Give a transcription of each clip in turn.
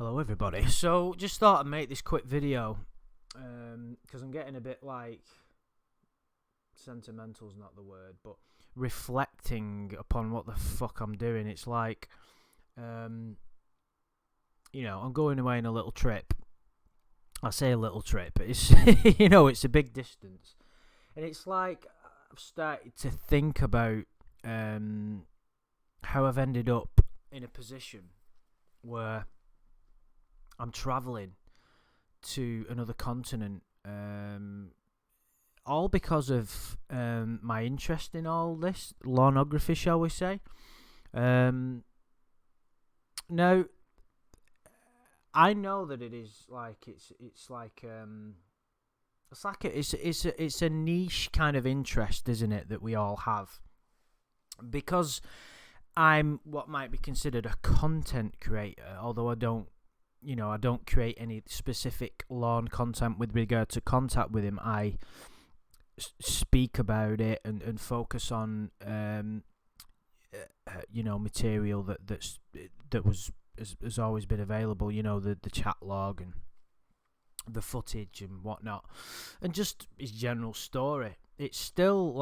Hello everybody. So just thought I'd make this quick video because I'm getting a bit sentimental's not the word, but reflecting upon what the fuck I'm doing. It's like I'm going away on a little trip. I say a little trip, but it's it's a big distance. And it's like I've started to think about how I've ended up in a position where I'm travelling to another continent, all because of my interest in all this Lornography, shall we say. Now, I know that it is like it's a niche kind of interest, isn't it, that we all have, because I'm what might be considered a content creator, although I don't create any specific lawn content with regard to contact with him. I speak about it and focus on material that has always been available. The chat log and the footage and whatnot, and just his general story. It's still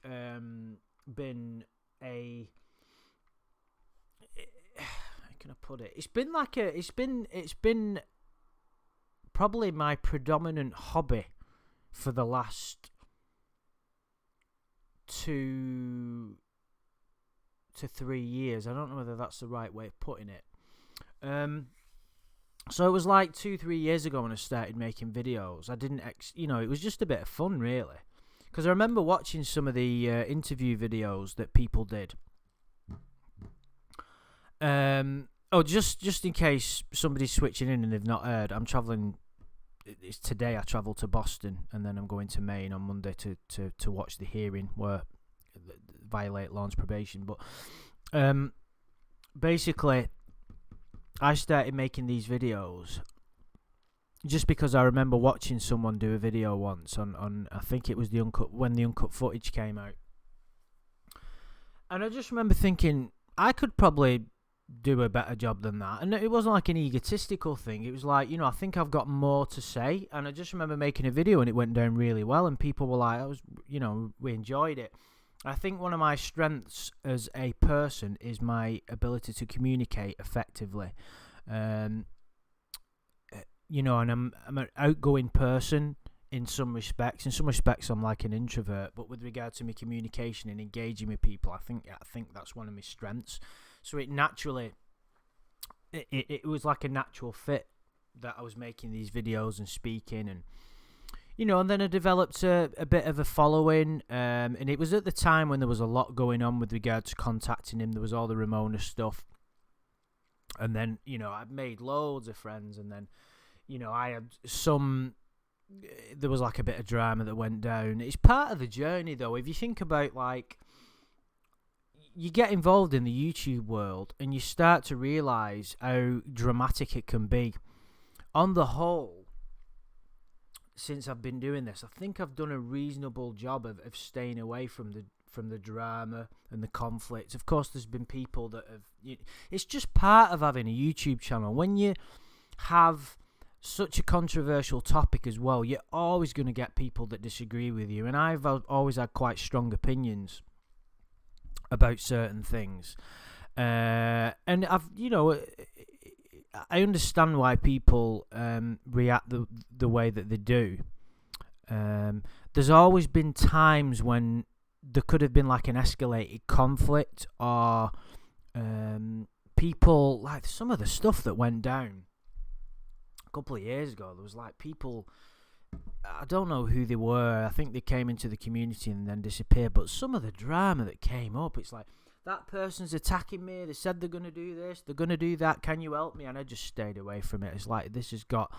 been a. Can I put it? It's been probably my predominant hobby for the last 2 to 3 years. I don't know whether that's the right way of putting it. So it was like 2-3 years ago when I started making videos. I didn't, it was just a bit of fun, really, because I remember watching some of the interview videos that people did. Just in case somebody's switching in and they've not heard, I'm travelling. It's today. I travel to Boston, and then I'm going to Maine on Monday to watch the hearing where violate Lorne's probation. But basically, I started making these videos just because I remember watching someone do a video once on I think it was when the uncut footage came out, and I just remember thinking I could probably do a better job than that. And it wasn't like an egotistical thing. It was like, I think I've got more to say. And I just remember making a video and it went down really well, and people were like, we enjoyed it. I think one of my strengths as a person is my ability to communicate effectively. And I'm an outgoing person in some respects. In some respects, I'm like an introvert. But with regard to my communication and engaging with people, I think that's one of my strengths. So it naturally, it was like a natural fit that I was making these videos and speaking, and and then I developed a bit of a following, and it was at the time when there was a lot going on with regard to contacting him. There was all the Ramona stuff, and then I'd made loads of friends, and then I had there was like a bit of drama that went down. It's part of the journey, though. If you think about you get involved in the YouTube world and you start to realise how dramatic it can be. On the whole, since I've been doing this, I think I've done a reasonable job of staying away from the drama and the conflict. Of course, there's been people that have. It's just part of having a YouTube channel. When you have such a controversial topic as well, you're always going to get people that disagree with you. And I've always had quite strong opinions about certain things, and I've I understand why people react the way that they do. There's always been times when there could have been like an escalated conflict, or people, like some of the stuff that went down a couple of years ago. There was like people, I don't know who they were. I think they came into the community and then disappeared. But some of the drama that came up, it's like, that person's attacking me. They said they're going to do this. They're going to do that. Can you help me? And I just stayed away from it. It's like, this has got...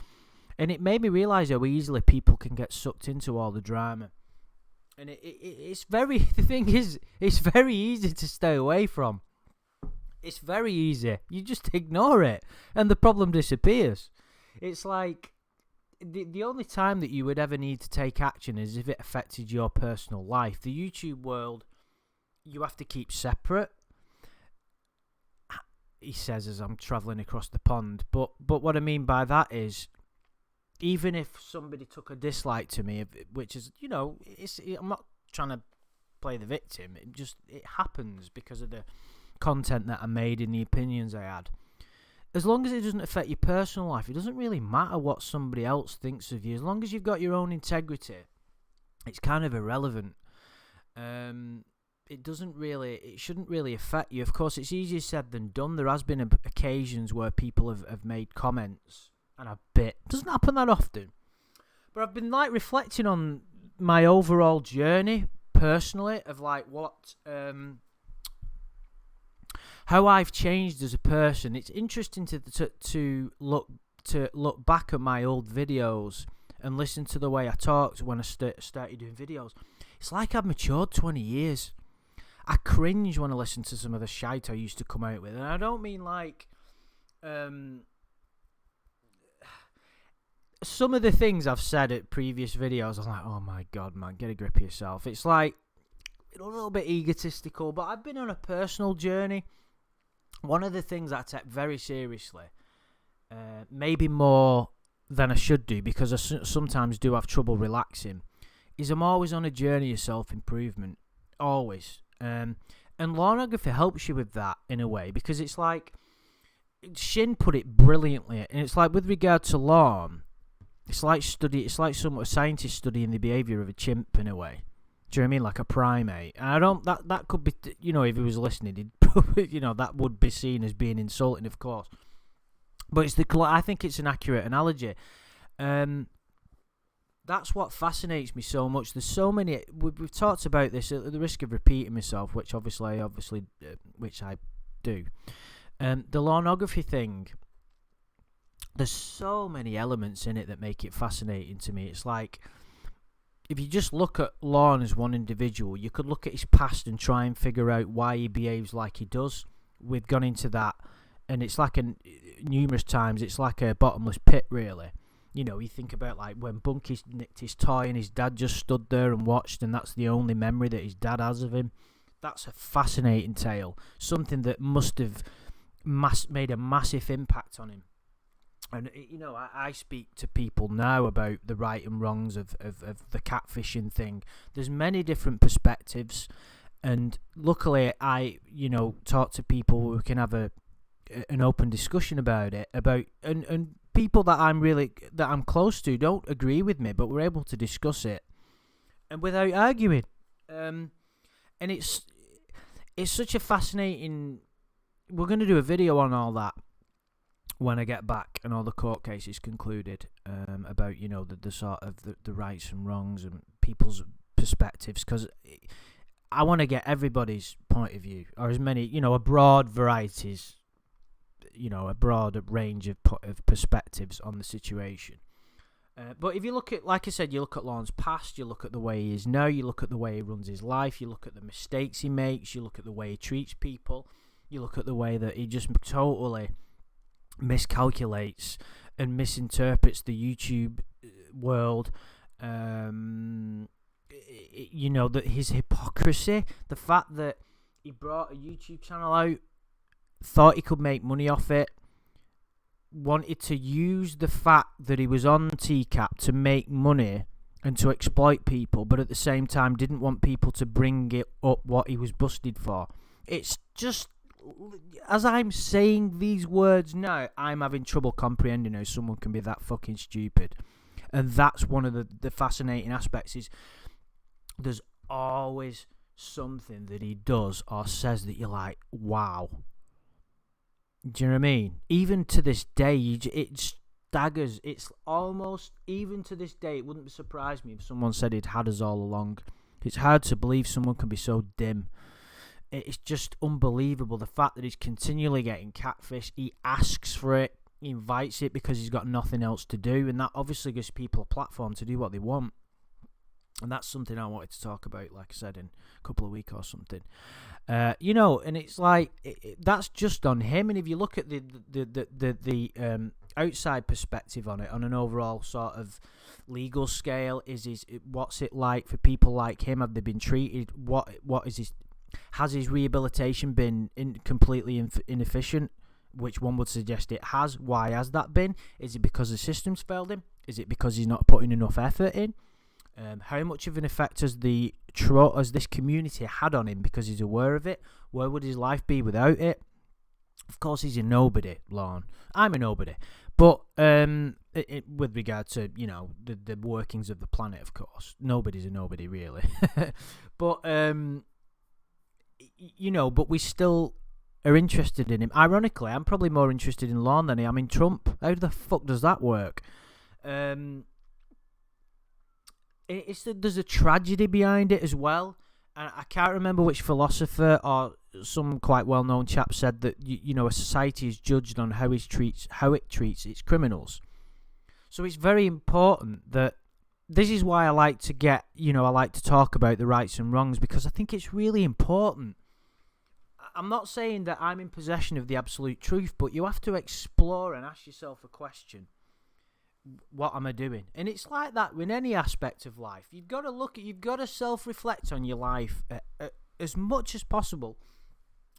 And it made me realise how easily people can get sucked into all the drama. And it's very... The thing is, it's very easy to stay away from. It's very easy. You just ignore it. And the problem disappears. It's like... The only time that you would ever need to take action is if it affected your personal life. The YouTube world, you have to keep separate. he says as I'm travelling across the pond. But what I mean by that is, even if somebody took a dislike to me, which is, I'm not trying to play the victim. It happens because of the content that I made and the opinions I had. As long as it doesn't affect your personal life, it doesn't really matter what somebody else thinks of you. As long as you've got your own integrity, it's kind of irrelevant. It shouldn't really affect you. Of course, it's easier said than done. There has been occasions where people have made comments, and it doesn't happen that often. But I've been reflecting on my overall journey personally of what how I've changed as a person. It's interesting to look back at my old videos and listen to the way I talked when I started doing videos. It's like I've matured 20 years. I cringe when I listen to some of the shite I used to come out with, and I don't mean some of the things I've said at previous videos. I'm like, oh my god, man, get a grip of yourself. It's like a little bit egotistical, but I've been on a personal journey. One of the things I take very seriously, maybe more than I should do, because I sometimes do have trouble relaxing, is I'm always on a journey of self-improvement. Always. And Lornography helps you with that in a way, because it's like, Shin put it brilliantly, and it's like, with regard to Lorn, it's like a scientist studying the behaviour of a chimp in a way. Do you know what I mean? Like a primate. And I don't, that could be, if he was listening, he'd probably, that would be seen as being insulting, of course. But I think it's an accurate analogy. That's what fascinates me so much. There's so many. We've talked about this at the risk of repeating myself, which obviously, which I do. The Lornography thing. There's so many elements in it that make it fascinating to me. It's like, if you just look at Lorn as one individual, you could look at his past and try and figure out why he behaves like he does. We've gone into that, and it's like numerous times. It's like a bottomless pit, really. You think about when Bunky nicked his toy and his dad just stood there and watched, and that's the only memory that his dad has of him. That's a fascinating tale. Something that must have made a massive impact on him. And, I speak to people now about the right and wrongs of the catfishing thing. There's many different perspectives, and luckily I, talk to people who can have an open discussion about it, and people that I'm close to don't agree with me, but we're able to discuss it, and without arguing. And it's such a fascinating. We're going to do a video on all that when I get back and all the court cases concluded, about the sort of the rights and wrongs and people's perspectives, because I want to get everybody's point of view, or as many, a broad varieties, a broad range of perspectives on the situation. But if you look at, like I said, you look at Lorn's past, you look at the way he is now, you look at the way he runs his life, you look at the mistakes he makes, you look at the way he treats people, you look at the way that he just totally miscalculates and misinterprets the YouTube world. That his hypocrisy, the fact that he brought a YouTube channel out, thought he could make money off it, wanted to use the fact that he was on TCAP to make money and to exploit people, but at the same time didn't want people to bring it up what he was busted for. It's just, as I'm saying these words now, I'm having trouble comprehending how someone can be that fucking stupid. And that's one of the fascinating aspects, is there's always something that he does or says that you're like, wow. Do you know what I mean? Even to this day, it staggers. It's almost, even to this day, it wouldn't surprise me if someone said he'd had us all along. It's hard to believe someone can be so dim. It's just unbelievable. The fact that he's continually getting catfish, he asks for it, he invites it because he's got nothing else to do, and that obviously gives people a platform to do what they want. And that's something I wanted to talk about, like I said, in a couple of weeks or something. And it's like, that's just on him. And if you look at the outside perspective on it, on an overall sort of legal scale, what's it like for people like him? Have they been treated? What is his? Has his rehabilitation been completely inefficient? which one would suggest it has. Why has that been? Is it because the system's failed him? Is it because he's not putting enough effort in? How much of an effect has this community had on him because he's aware of it? Where would his life be without it? Of course, he's a nobody, Lorne. I'm a nobody. But with regard to, the workings of the planet, of course, nobody's a nobody, really. But, but we still are interested in him. Ironically, I'm probably more interested in Lorne than I am in Trump. How the fuck does that work? There's a tragedy behind it as well. And I can't remember which philosopher or some quite well-known chap said that a society is judged on how it treats its criminals. So it's very important that this is why I like to talk about the rights and wrongs, because I think it's really important. I'm not saying that I'm in possession of the absolute truth, but you have to explore and ask yourself a question. What am I doing? And it's like that in any aspect of life. You've got to self-reflect on your life as much as possible.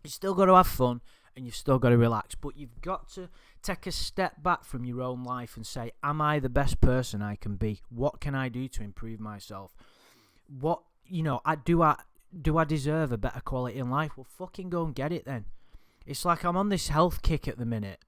You've still got to have fun and you've still got to relax, but you've got to take a step back from your own life and say, am I the best person I can be? What can I do to improve myself? Do I deserve a better quality in life? Well, fucking go and get it then. It's like I'm on this health kick at the minute.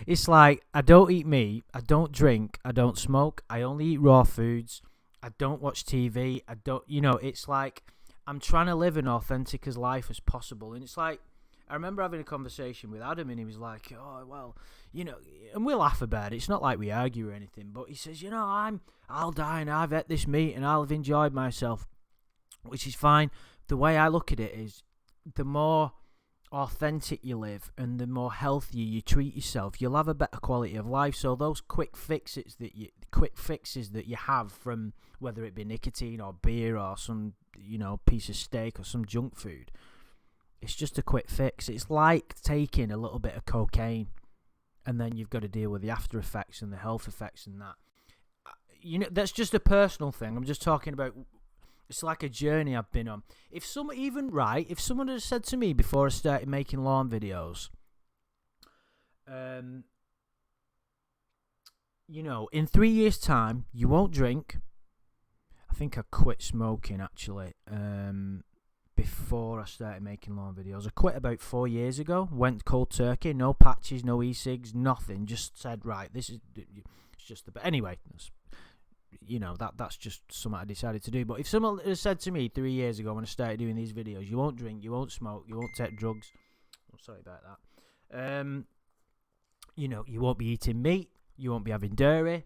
It's like I don't eat meat, I don't drink, I don't smoke, I only eat raw foods, I don't watch TV, it's like I'm trying to live an authentic as life as possible. And it's like, I remember having a conversation with Adam and he was like, oh, well, and we laugh about it, it's not like we argue or anything, but he says, I'll die and I've ate this meat and I'll have enjoyed myself, which is fine. The way I look at it is, the more authentic you live and the more healthier you treat yourself, you'll have a better quality of life. So those quick fixes that you have from whether it be nicotine or beer or some piece of steak or some junk food, it's just a quick fix. It's like taking a little bit of cocaine and then you've got to deal with the after effects and the health effects and that. That's just a personal thing. I'm just talking about. It's like a journey I've been on. If someone had said to me before I started making lawn videos, in 3 years' time, you won't drink. I think I quit smoking, actually, before I started making lawn videos. I quit about 4 years ago, went cold turkey, no patches, no e-cigs, nothing. Just said, right, it's just the... But anyway, that's just something I decided to do. But if someone had said to me 3 years ago when I started doing these videos, you won't drink, you won't smoke, you won't take drugs, sorry about that, you won't be eating meat, you won't be having dairy,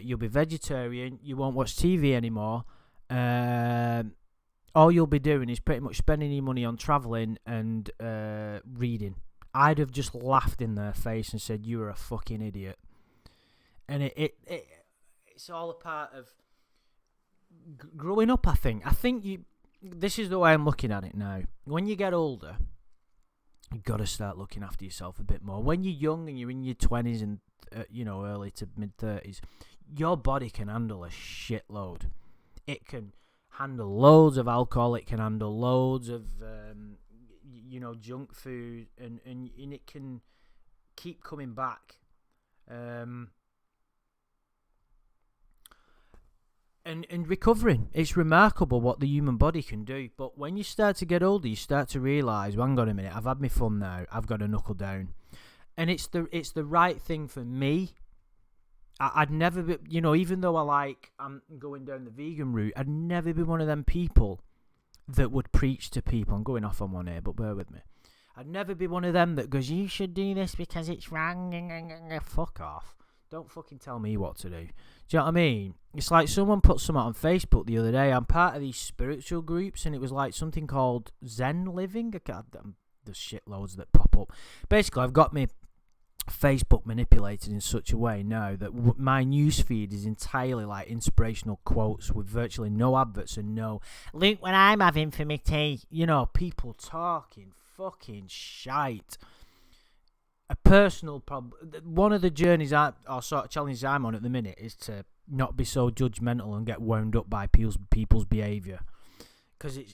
you'll be vegetarian, you won't watch TV anymore, all you'll be doing is pretty much spending your money on travelling and reading, I'd have just laughed in their face and said, you're a fucking idiot. And it's all a part of growing up, I think. This is the way I'm looking at it now. When you get older, you've got to start looking after yourself a bit more. When you're young and you're in your 20s and, early to mid-30s, your body can handle a shitload. It can handle loads of alcohol. It can handle loads of, junk food. And it can keep coming back. And recovering, it's remarkable what the human body can do. But when you start to get older, you start to realise, well, hang on a minute, I've had my fun now, I've got to knuckle down. And it's the right thing for me. I'd never be, even though I'm going down the vegan route, I'd never be one of them people that would preach to people. I'm going off on one here, but bear with me. I'd never be one of them that goes, you should do this because it's wrong. Fuck off. Don't fucking tell me what to do. Do you know what I mean? It's like someone put something on Facebook the other day. I'm part of these spiritual groups, and it was like something called Zen Living. There's shitloads that pop up. Basically, I've got my Facebook manipulated in such a way now that my newsfeed is entirely like inspirational quotes with virtually no adverts and no, look what I'm having for my tea. People talking fucking shite. A personal problem. One of the journeys or sort of challenges I'm on at the minute is to not be so judgmental and get wound up by people's behaviour.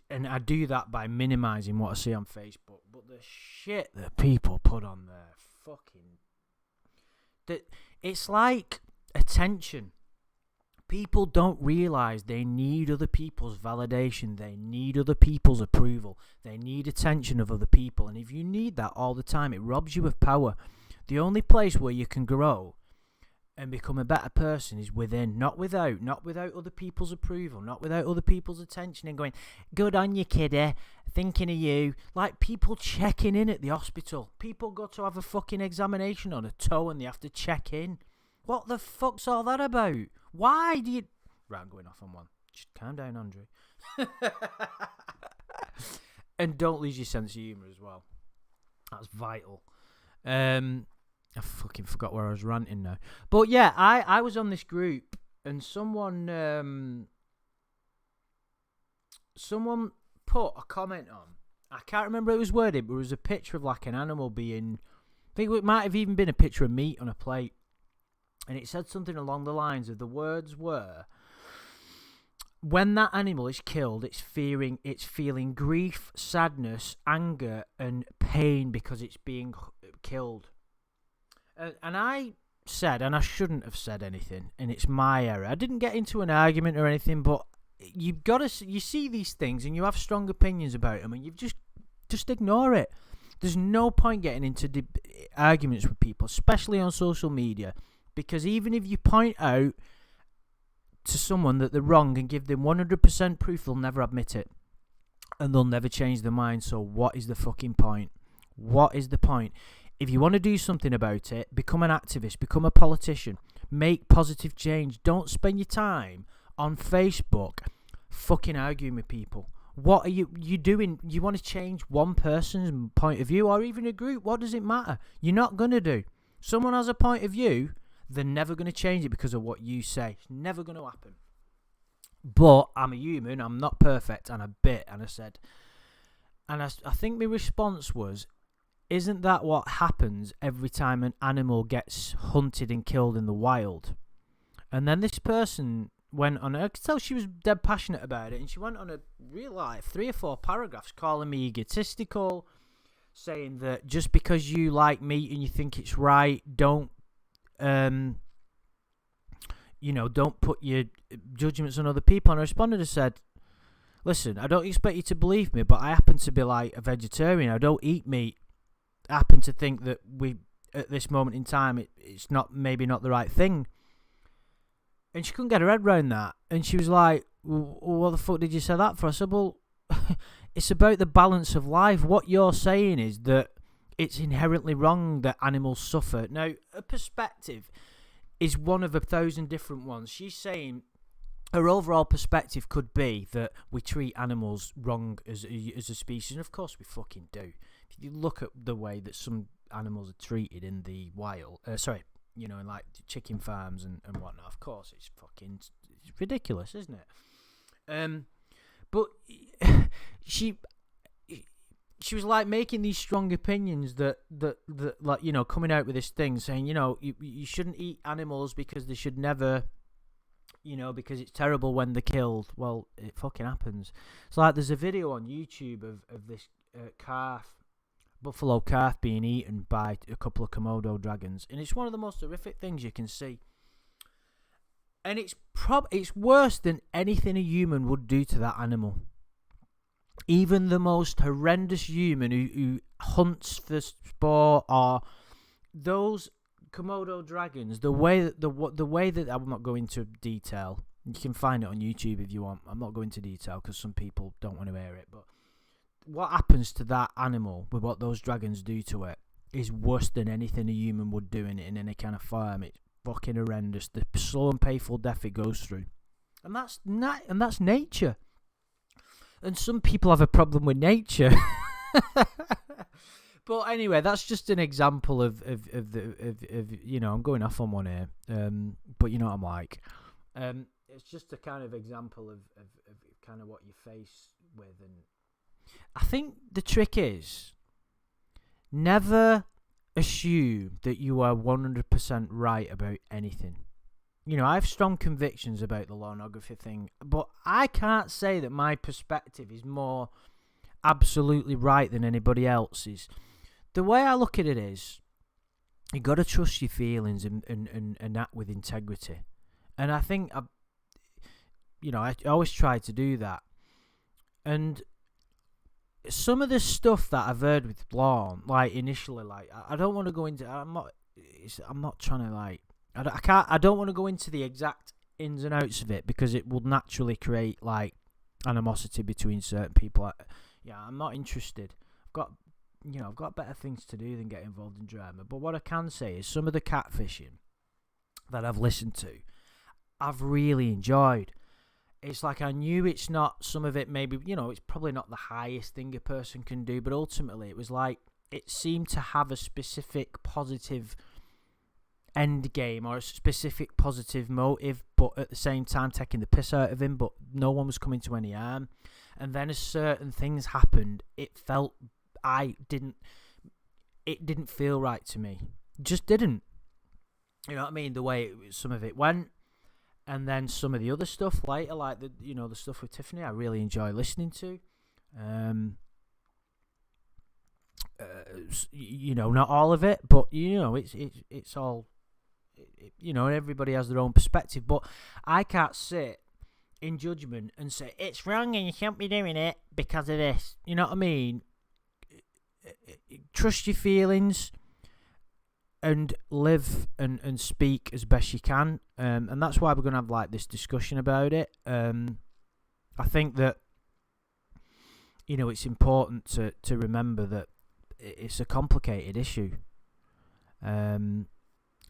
and I do that by minimizing what I see on Facebook. But the shit that people put on there, it's like attention. People don't realize they need other people's validation. They need other people's approval. They need attention of other people. And if you need that all the time, it robs you of power. The only place where you can grow and become a better person is within, not without other people's approval, not without other people's attention and going, good on you, kiddie, thinking of you. Like people checking in at the hospital. People go to have a fucking examination on a toe and they have to check in. What the fuck's all that about? Why do you... Right, I'm going off on one. Just calm down, Andre. And don't lose your sense of humour as well. That's vital. I fucking forgot where I was ranting now. But yeah, I was on this group and someone put a comment on. I can't remember how it was worded, but it was a picture of like an animal being... I think it might have even been a picture of meat on a plate. And it said something along the lines of, the words were, when that animal is killed, it's feeling grief, sadness, anger, and pain because it's being killed. And I said, and I shouldn't have said anything, and it's my error. I didn't get into an argument or anything, but you've got to, you see these things and you have strong opinions about them, and you've just ignore it. There's no point getting into arguments with people, especially on social media. Because even if you point out to someone that they're wrong and give them 100% proof, they'll never admit it. And they'll never change their mind. So what is the fucking point? What is the point? If you want to do something about it, become an activist, become a politician, make positive change. Don't spend your time on Facebook fucking arguing with people. What are you doing? You want to change one person's point of view or even a group? What does it matter? You're not going to do. Someone has a point of view. They're never going to change it because of what you say. It's never going to happen. But I'm a human. I'm not perfect. And I bit. And I said... And I think my response was, isn't that what happens every time an animal gets hunted and killed in the wild? And then this person went on... I could tell she was dead passionate about it. And she went on a real life 3 or 4 paragraphs calling me egotistical, saying that just because you like meat and you think it's right, don't put your judgments on other people. And I responded and said, listen, I don't expect you to believe me, but I happen to be like a vegetarian. I don't eat meat. I happen to think that at this moment in time, it's maybe not the right thing. And she couldn't get her head around that. And she was like, well, what the fuck did you say that for? I said, well, it's about the balance of life. What you're saying is that it's inherently wrong that animals suffer. Now, a perspective is one of 1,000 different ones. She's saying her overall perspective could be that we treat animals wrong as a species, and of course we fucking do. If you look at the way that some animals are treated in the wild, in like chicken farms and whatnot, of course it's ridiculous, isn't it? But she was like making these strong opinions that like, coming out with this thing saying, you shouldn't eat animals because they should never, because it's terrible when they're killed. Well, it fucking happens. It's like there's a video on YouTube of this buffalo calf being eaten by a couple of Komodo dragons, and it's one of the most horrific things you can see. And it's worse than anything a human would do to that animal. Even the most horrendous human who hunts for sport, or those Komodo dragons, the way that I'm not going into detail. You can find it on YouTube if you want. I'm not going into detail because some people don't want to hear it. But what happens to that animal with what those dragons do to it is worse than anything a human would do in any kind of farm. It's fucking horrendous. The slow and painful death it goes through, and that's nature. And some people have a problem with nature. But anyway, that's just an example of I'm going off on one here. But you know what I'm like. It's just a kind of example of kind of what you face with. And I think the trick is never assume that you are 100% right about anything. I have strong convictions about the Lornography thing, but I can't say that my perspective is more absolutely right than anybody else's. The way I look at it is, you got to trust your feelings and act with integrity. And I think, I always try to do that. And some of the stuff that I've heard with Lorne, like initially, like I don't want to go into. I'm not trying to like. I don't want to go into the exact ins and outs of it because it will naturally create like animosity between certain people. I'm not interested. I've got better things to do than get involved in drama. But what I can say is some of the catfishing that I've listened to, I've really enjoyed. It's like I knew it's not, some of it maybe, it's probably not the highest thing a person can do, but ultimately it was like, it seemed to have a specific positive end game or a specific positive motive, but at the same time taking the piss out of him, but no one was coming to any harm. And then as certain things happened, it didn't feel right to me. Just didn't. You know what I mean? The way some of it went. And then some of the other stuff later, like the stuff with Tiffany, I really enjoy listening to. Not all of it, but it's all. Everybody has their own perspective, but I can't sit in judgment and say it's wrong and you can't be doing it because of this. You know what I mean? Trust your feelings and live and speak as best you can, and that's why we're going to have like this discussion about it. I think that it's important to remember that it's a complicated issue.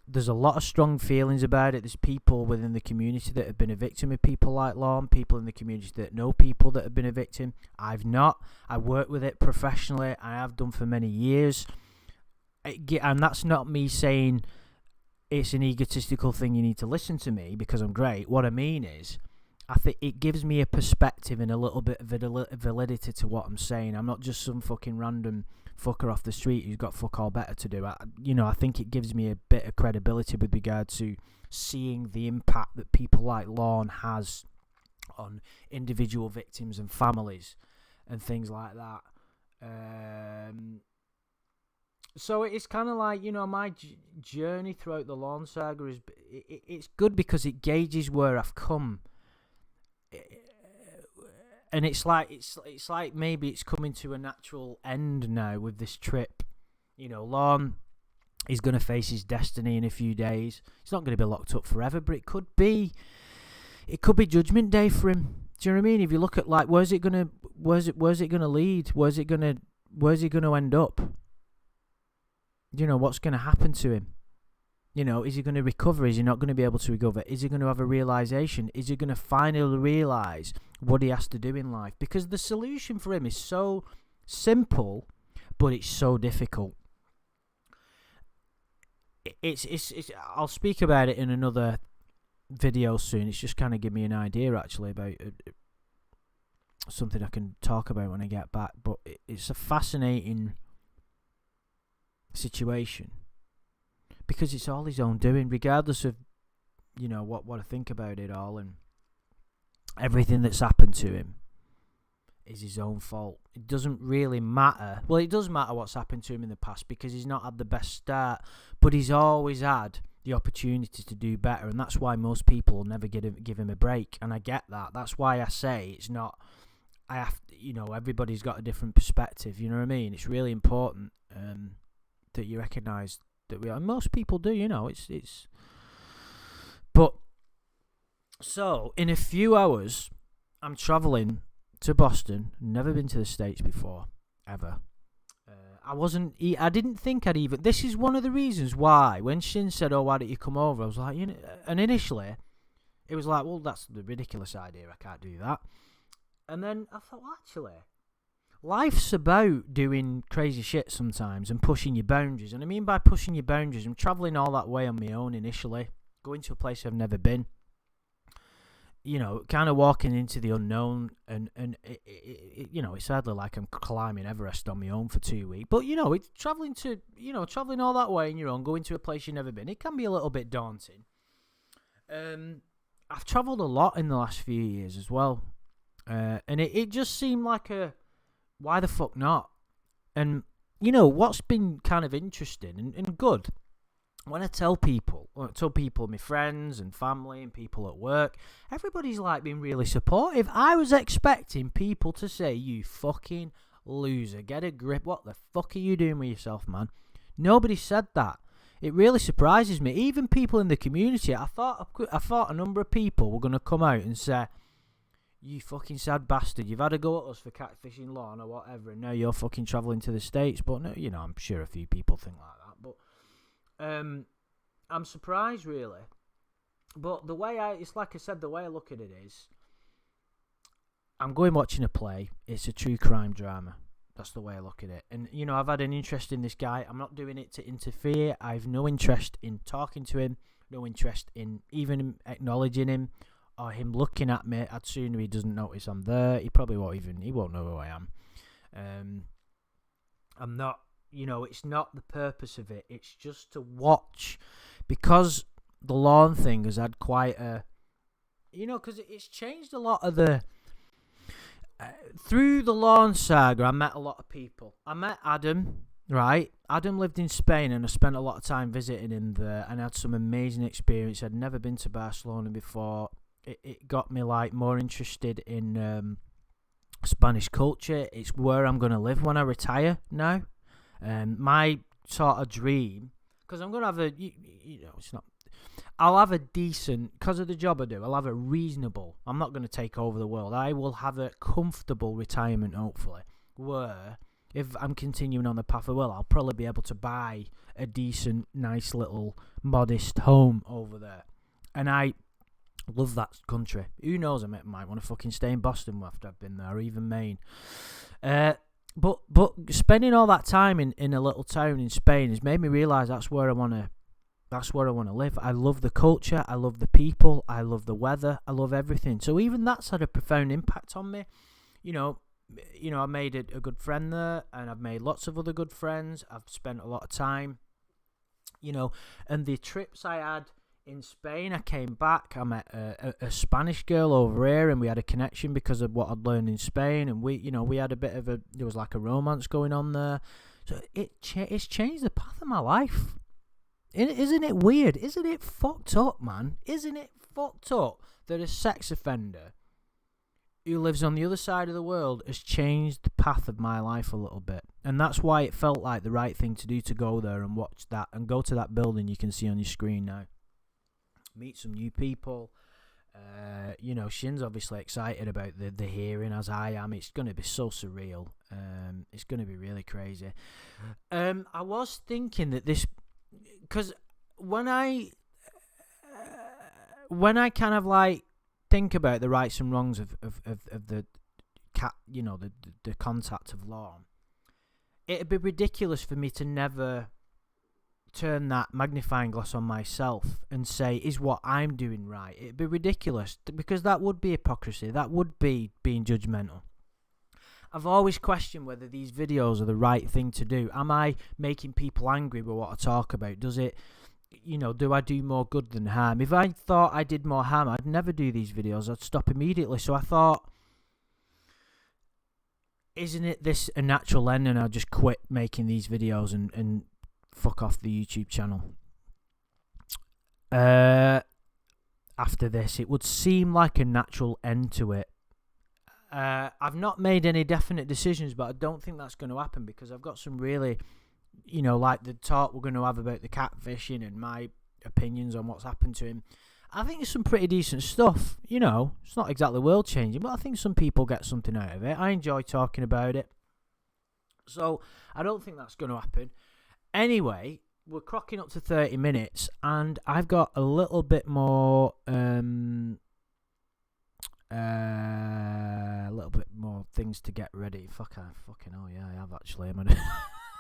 There's a lot of strong feelings about it. There's people within the community that have been a victim of people like Lorne, people in the community that know people that have been a victim. I've not. I work with it professionally. I have done for many years. And that's not me saying it's an egotistical thing, you need to listen to me because I'm great. What I mean is, I think it gives me a perspective and a little bit of validity to what I'm saying. I'm not just some fucking random fucker off the street who's got fuck all better to do. I think it gives me a bit of credibility with regard to seeing the impact that people like Lorne has on individual victims and families and things like that. So it's kind of like, my journey throughout the Lorne saga is it's good because it gauges where I've come. And it's like maybe it's coming to a natural end now with this trip. Lorne is going to face his destiny in a few days. He's not going to be locked up forever, but it could be Judgment Day for him. Do you know what I mean? If you look at like where's it gonna lead? Where's he gonna end up? What's going to happen to him? Is he going to recover? Is he not going to be able to recover? Is he going to have a realization? Is he going to finally realize what he has to do in life? Because the solution for him is so simple, but it's so difficult. It's I'll speak about it in another video soon. It's just kind of give me an idea actually about something I can talk about when I get back. But it's a fascinating situation because it's all his own doing, regardless of what I think about it all, and everything that's happened to him is his own fault. It doesn't really matter. Well, it does matter what's happened to him in the past because he's not had the best start, but he's always had the opportunity to do better, and that's why most people will never give him a break. And I get that. That's why I say it's not. I have to, everybody's got a different perspective. You know what I mean? It's really important that you recognise that we are. Most people do, it's. But so in a few hours, I'm travelling to Boston. Never been to the States before, ever. I didn't think I'd even. This is one of the reasons why when Shin said, "Oh, why don't you come over?" I was like, and initially, it was like, "Well, that's the ridiculous idea. I can't do that." And then I thought, well, actually, life's about doing crazy shit sometimes and pushing your boundaries. And I mean by pushing your boundaries, I'm travelling all that way on my own initially, going to a place I've never been. Kind of walking into the unknown, and it's hardly like I'm climbing Everest on my own for 2 weeks. But it's travelling all that way on your own, going to a place you've never been. It can be a little bit daunting. I've travelled a lot in the last few years as well. And it just seemed like why the fuck not? And, what's been kind of interesting and good, when I tell people, my friends and family and people at work, everybody's like been really supportive. I was expecting people to say, you fucking loser, get a grip, what the fuck are you doing with yourself, man? Nobody said that. It really surprises me. Even people in the community, I thought a number of people were going to come out and say, you fucking sad bastard, you've had a go at us for catfishing Lorne or whatever, and now you're fucking travelling to the States. But no, I'm sure a few people think like that. But I'm surprised, really. But it's like I said, the way I look at it is, I'm going watching a play. It's a true crime drama. That's the way I look at it. And, I've had an interest in this guy. I'm not doing it to interfere. I've no interest in talking to him, no interest in even acknowledging him or him looking at me. I'd sooner he doesn't notice I'm there. He probably won't know who I am. I'm not, it's not the purpose of it. It's just to watch, because the Lorne thing has had quite a, because it's changed a lot of the, through the Lorne saga, I met a lot of people. I met Adam, right? Adam lived in Spain, and I spent a lot of time visiting him there, and had some amazing experience. I'd never been to Barcelona before. It got me more interested in Spanish culture. It's where I'm going to live when I retire now. My sort of dream, because I'm going to have it's not, I'll have a decent, because of the job I do, I'll have a reasonable, I'm not going to take over the world, I will have a comfortable retirement, hopefully, where, if I'm continuing on the path I will, I'll probably be able to buy a decent, nice little, modest home over there. And I love that country. Who knows, I might want to fucking stay in Boston after I've been there, or even Maine. But spending all that time in a little town in Spain has made me realise that's where I want to live. I love the culture, I love the people, I love the weather, I love everything. So even that's had a profound impact on me. I made a good friend there, and I've made lots of other good friends. I've spent a lot of time, and the trips I had in Spain, I came back, I met a Spanish girl over here, and we had a connection because of what I'd learned in Spain, and we had a bit of there was like a romance going on there. So it's changed the path of my life. Isn't it weird? Isn't it fucked up, man? Isn't it fucked up that a sex offender who lives on the other side of the world has changed the path of my life a little bit? And that's why it felt like the right thing to do, to go there and watch that, and go to that building you can see on your screen now. Meet some new people. Shin's obviously excited about the hearing, as I am. It's going to be so surreal. It's going to be really crazy. I was thinking that this, because when I kind of think about the rights and wrongs of the cat, the contact of Lorne, it'd be ridiculous for me to never turn that magnifying glass on myself and say, is what I'm doing right? It'd be ridiculous, because that would be hypocrisy. That would be being judgmental. I've always questioned whether these videos are the right thing to do. Am I making people angry with what I talk about? Does it, do I do more good than harm? If I thought I did more harm, I'd never do these videos. I'd stop immediately. So I thought, isn't it this a natural end, and I'll just quit making these videos and fuck off the YouTube channel. After this, it would seem like a natural end to it. I've not made any definite decisions, but I don't think that's going to happen, because I've got some really, like the talk we're going to have about the catfishing and my opinions on what's happened to him. I think it's some pretty decent stuff. It's not exactly world changing, but I think some people get something out of it. I enjoy talking about it. So I don't think that's going to happen. Anyway, we're crocking up to 30 minutes, and I've got a little bit more things to get ready. Fucking hell, yeah, I have actually.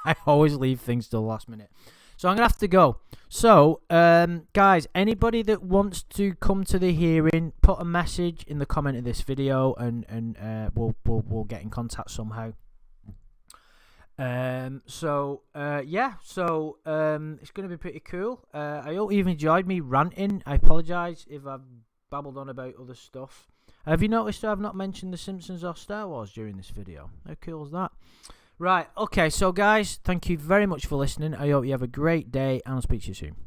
I always leave things till the last minute. So I'm going to have to go. So, guys, anybody that wants to come to the hearing, put a message in the comment of this video, and we'll get in contact somehow. Yeah, so it's going to be pretty cool. I hope you've enjoyed me ranting. I apologise if I've babbled on about other stuff. Have you noticed I've not mentioned The Simpsons or Star Wars during this video? How cool is that? Right, okay, so guys, thank you very much for listening. I hope you have a great day, and I'll speak to you soon.